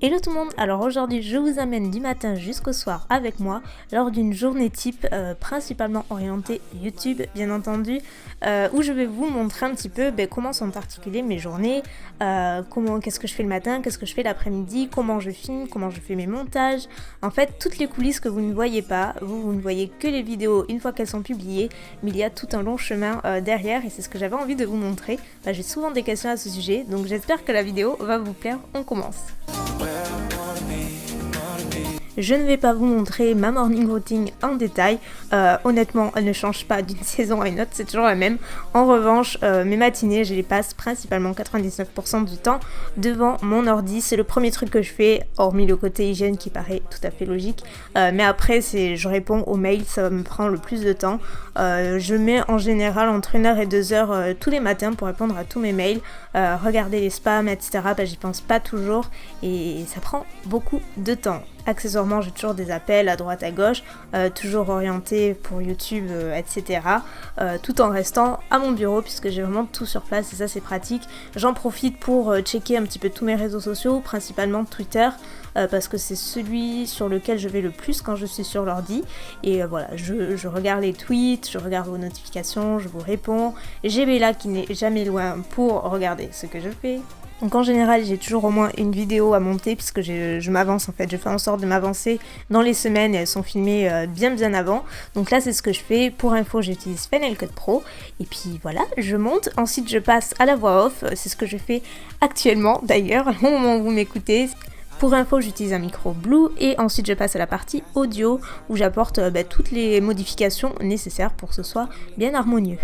Hello tout le monde, alors aujourd'hui je vous amène du matin jusqu'au soir avec moi lors d'une journée type principalement orientée YouTube bien entendu, où je vais vous montrer un petit peu comment sont articulées mes journées, qu'est-ce que je fais le matin, qu'est-ce que je fais l'après-midi, comment je filme, comment je fais mes montages, en fait toutes les coulisses que vous ne voyez pas, vous ne voyez que les vidéos une fois qu'elles sont publiées, mais il y a tout un long chemin derrière et c'est ce que j'avais envie de vous montrer. J'ai souvent des questions à ce sujet donc j'espère que la vidéo va vous plaire, on commence. Je ne vais pas vous montrer ma morning routine en détail, honnêtement elle ne change pas d'une saison à une autre, c'est toujours la même. En revanche, mes matinées je les passe principalement 99% du temps devant mon ordi, c'est le premier truc que je fais, hormis le côté hygiène qui paraît tout à fait logique, mais après je réponds aux mails, ça me prend le plus de temps. Je mets en général entre 1 heure et 2 heures tous les matins pour répondre à tous mes mails, regarder les spams etc, j'y pense pas toujours et ça prend beaucoup de temps. Accessoirement, j'ai toujours des appels à droite à gauche, toujours orientés pour YouTube, etc. Tout en restant à mon bureau puisque j'ai vraiment tout sur place et ça c'est pratique. J'en profite pour checker un petit peu tous mes réseaux sociaux, principalement Twitter, parce que c'est celui sur lequel je vais le plus quand je suis sur l'ordi. Et voilà, je regarde les tweets, je regarde vos notifications, je vous réponds. J'ai Bella qui n'est jamais loin pour regarder ce que je fais. Donc en général j'ai toujours au moins une vidéo à monter puisque je m'avance en fait, je fais en sorte de m'avancer dans les semaines et elles sont filmées bien avant. Donc là c'est ce que je fais, pour info j'utilise Final Cut Pro et puis voilà je monte, ensuite je passe à la voix off, c'est ce que je fais actuellement d'ailleurs au moment où vous m'écoutez. Pour info j'utilise un micro Blue et ensuite je passe à la partie audio où j'apporte toutes les modifications nécessaires pour que ce soit bien harmonieux.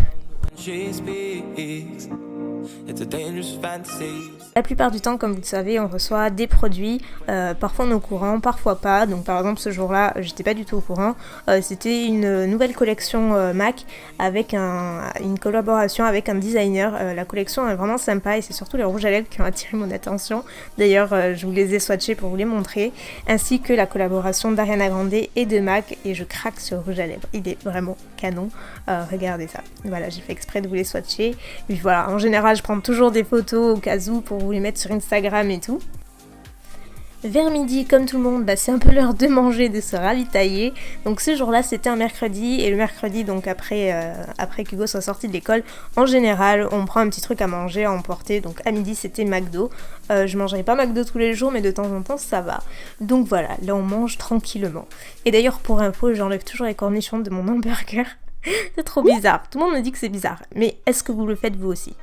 La plupart du temps, comme vous le savez, on reçoit des produits, parfois on est au courant, parfois pas. Donc par exemple ce jour-là, j'étais pas du tout au courant. C'était une nouvelle collection MAC avec une collaboration avec un designer. La collection est vraiment sympa et c'est surtout les rouges à lèvres qui ont attiré mon attention. D'ailleurs, je vous les ai swatchés pour vous les montrer, ainsi que la collaboration d'Ariana Grande et de MAC. Et je craque sur le rouge à lèvres. Il est vraiment canon. Regardez ça. Voilà, j'ai fait exprès de vous les swatcher. Puis voilà, en général, je prends toujours des photos au cas où pour vous les mettre sur Instagram et tout. Vers midi, comme tout le monde, c'est un peu l'heure de manger, de se ravitailler. Donc ce jour-là, c'était un mercredi. Et le mercredi, donc après qu'Hugo soit sorti de l'école, en général, on prend un petit truc à manger, à emporter. Donc à midi, c'était McDo. Je mangerai pas McDo tous les jours, mais de temps en temps, ça va. Donc voilà, là, on mange tranquillement. Et d'ailleurs, pour info, j'enlève toujours les cornichons de mon hamburger. C'est trop bizarre. Tout le monde me dit que c'est bizarre. Mais est-ce que vous le faites vous aussi ?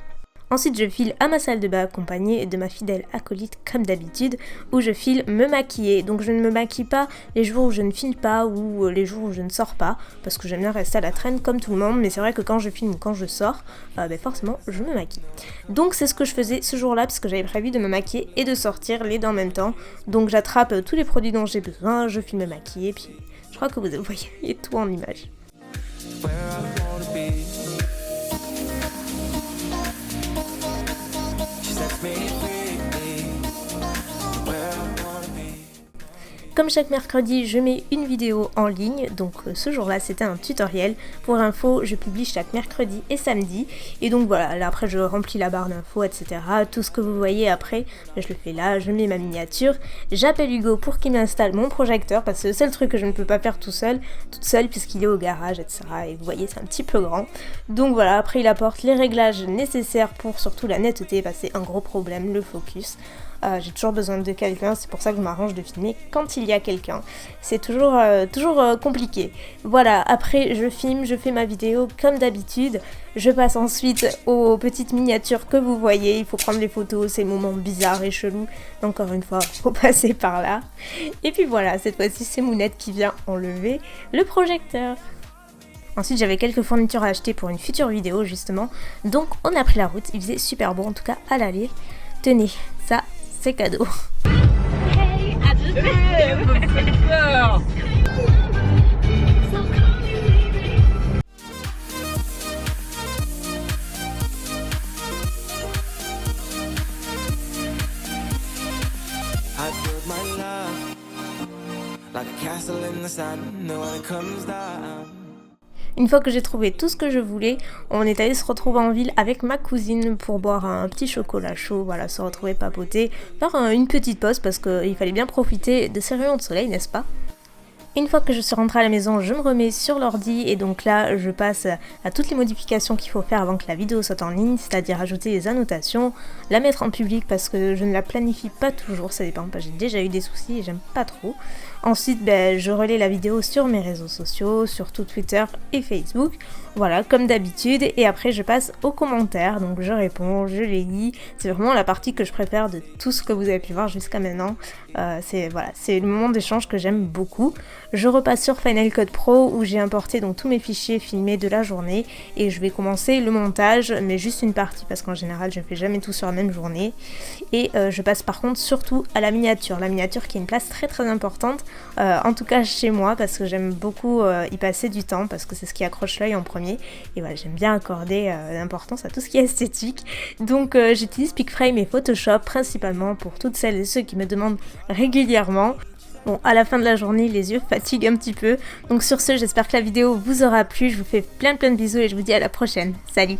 Ensuite, je file à ma salle de bain accompagnée de ma fidèle acolyte comme d'habitude, où je file me maquiller. Donc je ne me maquille pas les jours où je ne filme pas ou les jours où je ne sors pas, parce que j'aime bien rester à la traîne comme tout le monde, mais c'est vrai que quand je filme ou quand je sors, forcément je me maquille. Donc c'est ce que je faisais ce jour-là, parce que j'avais prévu de me maquiller et de sortir les deux en même temps. Donc j'attrape tous les produits dont j'ai besoin, je file me maquiller, puis je crois que vous voyez tout en image. Comme chaque mercredi, je mets une vidéo en ligne, donc ce jour-là c'était un tutoriel. Pour info, je publie chaque mercredi et samedi, et donc voilà, là après je remplis la barre d'infos, etc. Tout ce que vous voyez après, je le fais là, je mets ma miniature, j'appelle Hugo pour qu'il m'installe mon projecteur, parce que c'est le seul truc que je ne peux pas faire toute seule, puisqu'il est au garage, etc. Et vous voyez, c'est un petit peu grand. Donc voilà, après il apporte les réglages nécessaires pour surtout la netteté, c'est un gros problème, le focus. J'ai toujours besoin de quelqu'un, c'est pour ça que je m'arrange de filmer quand il y a quelqu'un. C'est toujours compliqué. Voilà, après je filme, je fais ma vidéo comme d'habitude. Je passe ensuite aux petites miniatures que vous voyez. Il faut prendre les photos, ces moments bizarres et chelous. Encore une fois, faut passer par là. Et puis voilà, cette fois-ci c'est Mounette qui vient enlever le projecteur. Ensuite j'avais quelques fournitures à acheter pour une future vidéo justement. Donc on a pris la route, il faisait super beau en tout cas à l'aller. Tenez, ça c'est cadeau. Hey, à tout de suite. I build my love like a castle in the sun, no one comes down. Une fois que j'ai trouvé tout ce que je voulais, on est allé se retrouver en ville avec ma cousine pour boire un petit chocolat chaud, voilà, se retrouver papoter, faire une petite pause parce qu'il fallait bien profiter de ces rayons de soleil, n'est-ce pas? Une fois que je suis rentrée à la maison, je me remets sur l'ordi et donc là je passe à toutes les modifications qu'il faut faire avant que la vidéo soit en ligne, c'est-à-dire ajouter les annotations, la mettre en public parce que je ne la planifie pas toujours, ça dépend, j'ai déjà eu des soucis et j'aime pas trop. Ensuite je relais la vidéo sur mes réseaux sociaux, surtout Twitter et Facebook, voilà comme d'habitude, et après je passe aux commentaires, donc je réponds, je les lis, c'est vraiment la partie que je préfère de tout ce que vous avez pu voir jusqu'à maintenant, c'est le moment d'échange que j'aime beaucoup. Je repasse sur Final Cut Pro où j'ai importé donc tous mes fichiers filmés de la journée et je vais commencer le montage, mais juste une partie parce qu'en général je fais jamais tout sur la même journée. Et je passe par contre surtout à la miniature qui est une place très très importante, en tout cas chez moi, parce que j'aime beaucoup y passer du temps parce que c'est ce qui accroche l'œil en premier et voilà, j'aime bien accorder l'importance à tout ce qui est esthétique. Donc j'utilise PicFrame et Photoshop principalement pour toutes celles et ceux qui me demandent régulièrement. Bon, à la fin de la journée, les yeux fatiguent un petit peu. Donc sur ce, j'espère que la vidéo vous aura plu. Je vous fais plein de bisous et je vous dis à la prochaine. Salut!